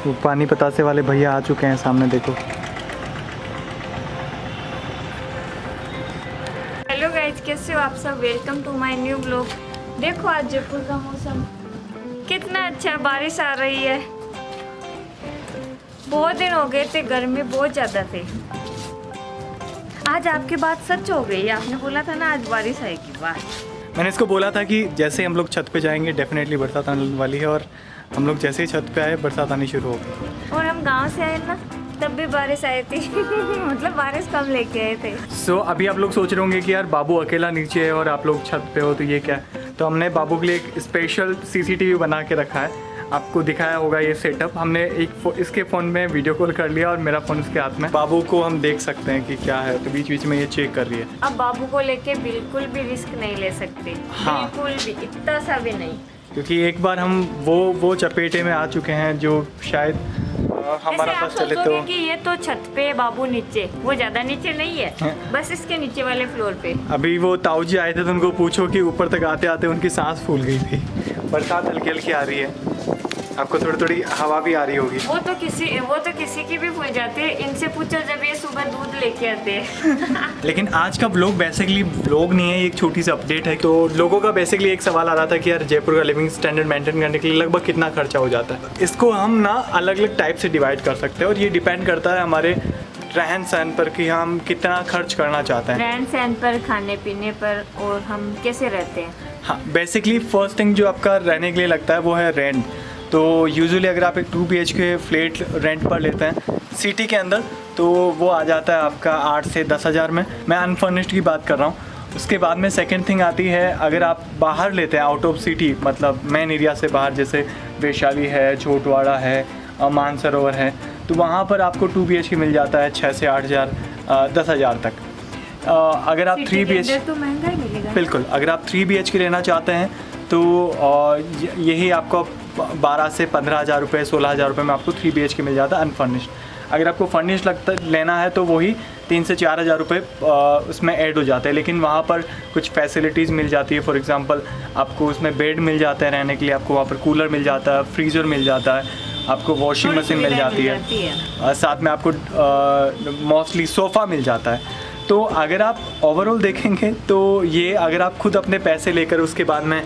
वो पानी पतासे वाले भैया आ चुके हैं सामने, देखो। हेलो गाइज, कैसे हो आप सब? Welcome to my new blog. देखो आज जयपुर का मौसम कितना अच्छा, बारिश आ रही है। बहुत दिन हो गए थे, गर्मी बहुत ज़्यादा थी। आज आपकी बात सच हो गई, आपने बोला था ना आज बारिश आएगी। वाह, मैंने इसको बोला था कि जैसे हम लोग छत पे जाएंगे डेफिनेटली बरसात आने वाली है, और हम लोग जैसे ही छत पे आए बरसात आनी शुरू हो गई। और हम गांव से आए ना, तब भी बारिश आई थी। मतलब बारिश कम लेके आए थे। सो अभी आप लोग सोच रहे होंगे कि यार बाबू अकेला नीचे है और आप लोग छत पे हो, तो ये क्या है? तो हमने बाबू के लिए एक स्पेशल CCTV बना के रखा है। आपको दिखाया होगा ये सेटअप। हमने इसके फ़ोन में वीडियो कॉल कर लिया और मेरा फ़ोन इसके हाथ में। बाबू को हम देख सकते हैं कि क्या है, तो बीच बीच में ये चेक कर रही है। अब बाबू को लेके बिल्कुल भी रिस्क नहीं ले सकते। हाँ। बिल्कुल भी, इतना सा भी नहीं। क्योंकि एक बार हम वो चपेटे में आ चुके हैं जो शायद हमारा जैसे आप बस चले सोचोगे तो। कि ये तो छत पे, बाबू नीचे, वो ज्यादा नीचे नहीं है, बस इसके नीचे वाले फ्लोर पे। अभी वो ताऊ जी आए थे तो उनको पूछो कि ऊपर तक आते आते उनकी सांस फूल गई थी। बरसात हल्की हल्की आ रही है, आपको थोड़ी थोड़ी हवा भी आ रही होगी। वो तो किसी की भी फूल जाती है। इनसे पूछो जब ये सुबह दूध लेके आते हैं। लेकिन आज का ब्लॉग बेसिकली ब्लॉग नहीं है, एक छोटी सी अपडेट है। तो लोगों का बेसिकली एक सवाल आ रहा था कि यार जयपुर का लिविंग स्टैंडर्ड मेंटेन करने के लिए लगभग कितना खर्चा हो जाता है। इसको हम ना अलग अलग टाइप से डिवाइड कर सकते हैं, और ये डिपेंड करता है हमारे रहन सहन पर कि हम कितना खर्च करना चाहते हैं। रहन सहन पर, खाने पीने पर, और हम कैसे रहते हैं। हाँ, बेसिकली फर्स्ट थिंग जो आपका रहने के लिए लगता है वो है रेंट। तो यूजुअली अगर आप एक 2 BHK फ्लैट रेंट पर लेते हैं सिटी के अंदर, तो वो आ जाता है आपका 8 से 10 हज़ार में। मैं अनफर्निश्ड की बात कर रहा हूँ। उसके बाद में सेकंड थिंग आती है, अगर आप बाहर लेते हैं आउट ऑफ सिटी, मतलब मेन एरिया से बाहर, जैसे वैशाली है, छोटवाड़ा है, मानसरोवर है, तो वहाँ पर आपको 2 BHK मिल जाता है 6 से 8 हज़ार 10 हज़ार तक। अगर आप 3 BHK, तो महंगा ही मिलेगा। बिल्कुल, अगर आप 3 BHK लेना चाहते हैं तो यही आपको 12 से 15 हज़ार रुपये, 16 हज़ार रुपये में आपको 3 BHK मिल जाता है अनफर्निश्ड। अगर आपको फर्निश्ड लेना है तो वही 3 से 4 हज़ार रुपये उसमें ऐड हो जाते हैं। लेकिन वहाँ पर कुछ फैसिलिटीज़ मिल जाती है। फॉर एग्जांपल आपको उसमें बेड मिल जाते हैं रहने के लिए, आपको वहाँ पर कूलर मिल जाता है, फ्रीज़र मिल जाता है, आपको वॉशिंग मशीन मिल जाती है, साथ में आपको मोस्टली सोफ़ा मिल जाता है। तो अगर आप ओवरऑल देखेंगे तो ये अगर आप खुद अपने पैसे लेकर उसके बाद में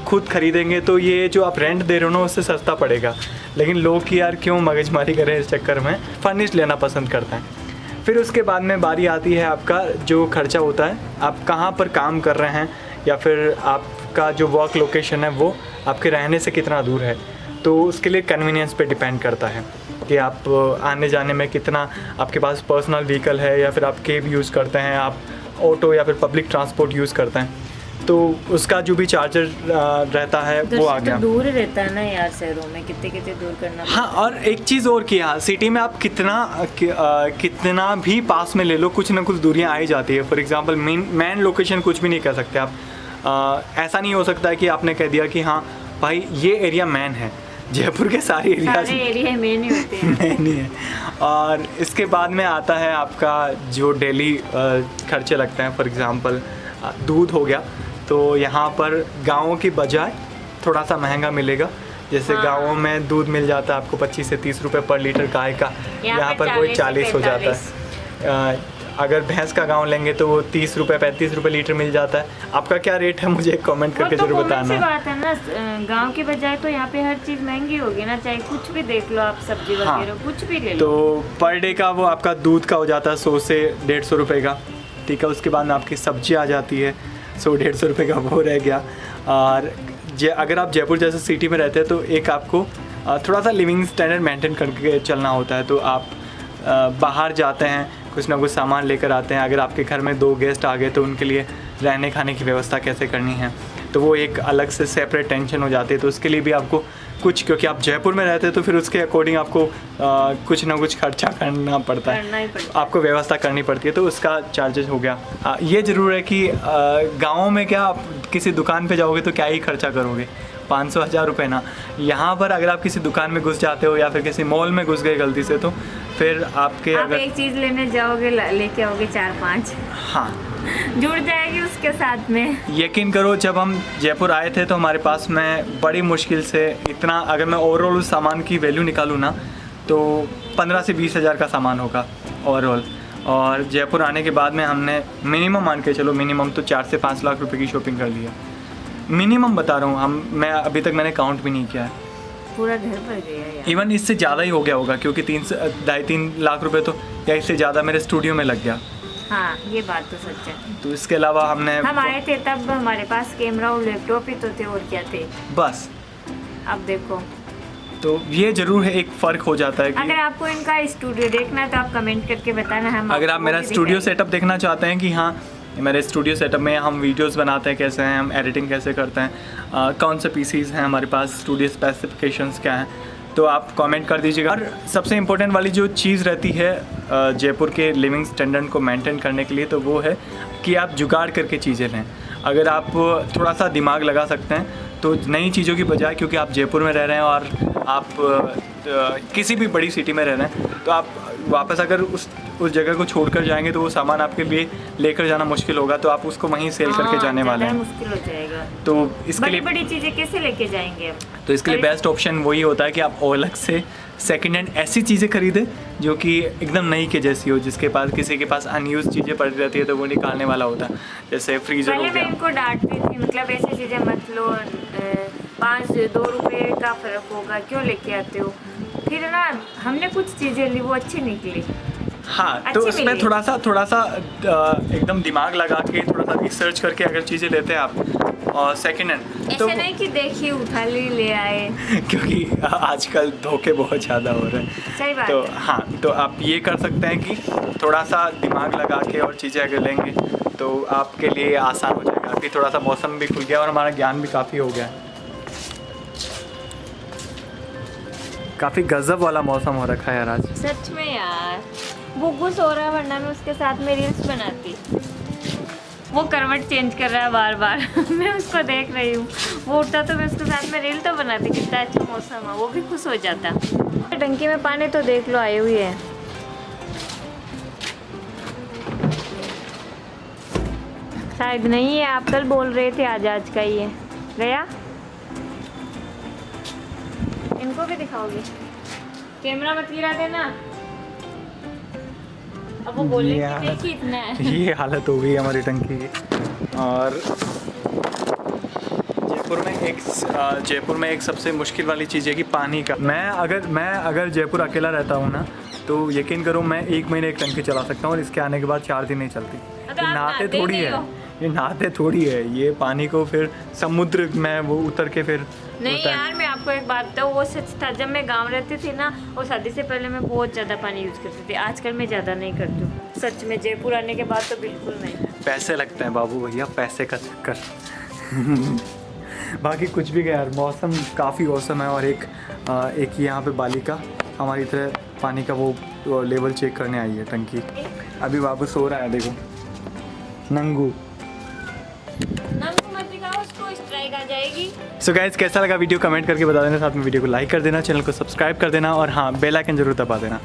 खुद खरीदेंगे तो ये जो आप रेंट दे रहे हो ना उससे सस्ता पड़ेगा। लेकिन लोग कि यार क्यों मगजमारी करें, इस चक्कर में फर्निश्ड लेना पसंद करते हैं। फिर उसके बाद में बारी आती है आपका जो खर्चा होता है, आप कहाँ पर काम कर रहे हैं या फिर आपका जो वर्क लोकेशन है वो आपके रहने से कितना दूर है। तो उसके लिए कन्वीनियंस पे डिपेंड करता है कि आप आने जाने में कितना आपके पास पर्सनल व्हीकल है, या फिर आप कैब यूज़ करते हैं, आप ऑटो या फिर पब्लिक ट्रांसपोर्ट यूज़ करते हैं, तो उसका जो भी चार्जर रहता है वो आ गया। तो दूर रहता है ना यार, शहरों में कितने दूर करना। हाँ, और एक चीज़ और कि हाँ, सिटी में आप कितना भी पास में ले लो, कुछ ना कुछ दूरियाँ आ ही जाती है। फॉर एग्जांपल मेन लोकेशन कुछ भी नहीं कह सकते आप। ऐसा नहीं हो सकता है कि आपने कह दिया कि हाँ भाई ये एरिया मैन है। जयपुर के सारे एरिया मेन ही होते हैं। मेन ही है। और इसके बाद में आता है आपका जो डेली खर्चे लगते हैं। फॉर एग्जांपल दूध हो गया, तो यहाँ पर गाँवों की बजाय थोड़ा सा महंगा मिलेगा। जैसे गाँवों में दूध मिल जाता है आपको 25 से 30 रुपये पर लीटर गाय का, यहाँ पर कोई 40 हो जाता है। अगर भैंस का गाँव लेंगे तो वो 30 रुपये 35 रुपये लीटर मिल जाता है। आपका क्या रेट है मुझे कमेंट करके जरूर बताना। बात है ना, गांव के बजाय तो यहाँ पे हर चीज़ महंगी होगी ना, चाहे कुछ भी देख लो आप, सब्जी वगैरह कुछ भी ले लो। तो पर डे का वो आपका दूध का हो जाता है 100 से 150 रुपये का, ठीक है। उसके बाद में आपकी सब्जी आ जाती है 100-150 रुपये का, वो रह गया। और अगर आप जयपुर जैसे सिटी में रहते हैं तो एक आपको थोड़ा सा लिविंग स्टैंडर्ड मेंटेन करके चलना होता है। तो आप बाहर जाते हैं, कुछ ना कुछ सामान लेकर आते हैं। अगर आपके घर में 2 गेस्ट आ गए तो उनके लिए रहने खाने की व्यवस्था कैसे करनी है, तो वो एक अलग से सेपरेट टेंशन हो जाती है। तो उसके लिए भी आपको कुछ, क्योंकि आप जयपुर में रहते हैं तो फिर उसके अकॉर्डिंग आपको कुछ ना कुछ खर्चा करना पड़ता है, आपको व्यवस्था करनी पड़ती है, तो उसका चार्जेस हो गया। ये ज़रूर है कि गाँवों में क्या आप किसी दुकान पे जाओगे तो क्या ही खर्चा करोगे, 500-1000 रुपये ना। यहाँ पर अगर आप किसी दुकान में घुस जाते हो या फिर किसी मॉल में घुस गए गलती से, तो फिर आपके आप एक चीज़ लेने जाओगे लेके आओगे 4-5, हाँ जुड़ जाएगी उसके साथ में। यकीन करो, जब हम जयपुर आए थे तो हमारे पास में बड़ी मुश्किल से इतना, अगर मैं ओवरऑल उस सामान की वैल्यू निकालूँ ना, तो 15 से 20 हज़ार का सामान होगा ओवरऑल। और जयपुर आने के बाद में हमने मिनिमम मान के चलो, मिनिमम तो 4 से 5 लाख रुपए की शॉपिंग कर लिया, मिनिमम बता रहा हूँ मैं अभी तक मैंने काउंट भी नहीं किया है, पूरा घर भर गया यार। इवन इससे ज़्यादा ही हो गया होगा, क्योंकि 3.5-3 लाख रुपए तो या इससे ज़्यादा मेरे स्टूडियो में लग गया। हाँ ये बात तो सच है। तो इसके अलावा हमने हम आए थे तब हमारे पास कैमरा और लैपटॉप ही तो थे, और क्या थे। बस अब देखो, तो ये ज़रूर है, एक फ़र्क हो जाता है अगर कि आपको इनका स्टूडियो देखना है तो आप कमेंट करके बताना। हम अगर आप आपको मेरा वो भी स्टूडियो दिखाएंगे। सेटअप देखना चाहते हैं कि हाँ मेरे स्टूडियो सेटअप में हम वीडियोस बनाते हैं कैसे हैं, हम एडिटिंग कैसे करते हैं, कौन से पीसीज हैं हमारे पास, स्टूडियो स्पेसिफिकेशंस क्या हैं, तो आप कमेंट कर दीजिएगा। और सबसे इम्पोर्टेंट वाली जो चीज़ रहती है जयपुर के लिविंग स्टैंडर्ड को मेंटेन करने के लिए, तो वो है कि आप जुगाड़ करके चीज़ें लें। अगर आप थोड़ा सा दिमाग लगा सकते हैं तो नई चीज़ों की बजाय, क्योंकि आप जयपुर में रह रहे हैं और आप किसी भी बड़ी सिटी में रह रहे हैं, तो आप वापस अगर उस जगह को छोड़कर जाएंगे तो वो सामान आपके लिए लेकर जाना मुश्किल होगा, तो आप उसको वहीं सेल करके जाने वाले हैं। मुश्किल हो जाएगा, तो इसके लिए बड़ी चीजें कैसे लेके जाएंगे अब। तो इसके लिए बेस्ट ऑप्शन वही होता है कि आप अलग से सेकंड हैंड ऐसी चीज़ें खरीदें जो कि एकदम नई के जैसी हो, जिसके पास किसी के पास अनयूज चीज़ें पड़ी रहती है तो वो निकालने वाला होता है, जैसे फ्रीजर हो पहले मैं गया। इनको डांटती थी, मतलब ऐसी चीजें मत लो, 5-2 रुपए का फर्क होगा, क्यों लेके आते हो। फिर ना हमने कुछ चीजें ली, वो अच्छी निकली। हाँ, तो अच्छी उसमें मिली। थोड़ा सा एकदम दिमाग लगा के थोड़ा सा रिसर्च करके अगर चीज़ें लेते हैं आप और सेकंड हैंड तो ऐसे नहीं कि देखिए उठा ली ले आए। क्योंकि आजकल धोखे बहुत ज़्यादा हो रहे हैं। सही बात तो है। हाँ, तो आप ये कर सकते हैं कि थोड़ा सा दिमाग लगा के और चीज़ें अगर लेंगे तो आपके लिए आसान हो जाएगा। अभी थोड़ा सा मौसम भी खुल गया और हमारा ज्ञान भी काफ़ी हो गया है। काफ़ी गजब वाला मौसम हो रखा है यार आज। सच में यार, बुग्गू सो रहा है, वरना मैं उसके साथ में रील्स बनाती। वो करवट चेंज कर रहा है बार बार मैं उसको देख रही हूँ, वो उठता तो मैं उसके साथ में रील तो बनाती। कितना अच्छा मौसम है, वो भी खुश हो जाता। टंकी में पानी तो देख लो आए हुए है। शायद नहीं है, आप कल बोल रहे थे आज का ही है। गया, इनको भी दिखाओगे, कैमरा मत गिरा देना। अब वो बोले कि देखिए इतना है। ये हालत हो गई हमारी टंकी की। और जयपुर में एक सबसे मुश्किल वाली चीज़ है कि पानी का। मैं अगर जयपुर अकेला रहता हूँ ना, तो यकीन करो मैं 1 महीने एक टंकी चला सकता हूँ और इसके आने के बाद 4 दिन नहीं चलती। तो आप नहाते नहाते थोड़ी नहीं है, हो। ये नहाते थोड़ी है, ये पानी को फिर समुद्र में वो उतर के फिर नहीं होता है। यार, मैं आपको एक बात बताऊँ, वो सच था। जब मैं गांव रहती थी ना, और शादी से पहले मैं बहुत ज़्यादा पानी यूज़ करती थी। आजकल मैं ज़्यादा नहीं करती हूँ, सच में। जयपुर आने के बाद तो बिल्कुल नहीं। पैसे लगते हैं बाबू भैया, पैसे का चक्कर बाकी कुछ भी गया यार, मौसम काफ़ी औसम है। और एक यहाँ पे बालिका हमारी तरह पानी का वो लेवल चेक करने आई है टंकी। अभी बाबू सो रहा है, देखो नंगू मत दिखाओ उसको, स्ट्राइक आ जाएगी। सो गाइस, कैसा लगा वीडियो कमेंट करके बता देना, साथ में वीडियो को लाइक कर देना, चैनल को सब्सक्राइब कर देना और हाँ बेल आइकन जरूर दबा देना।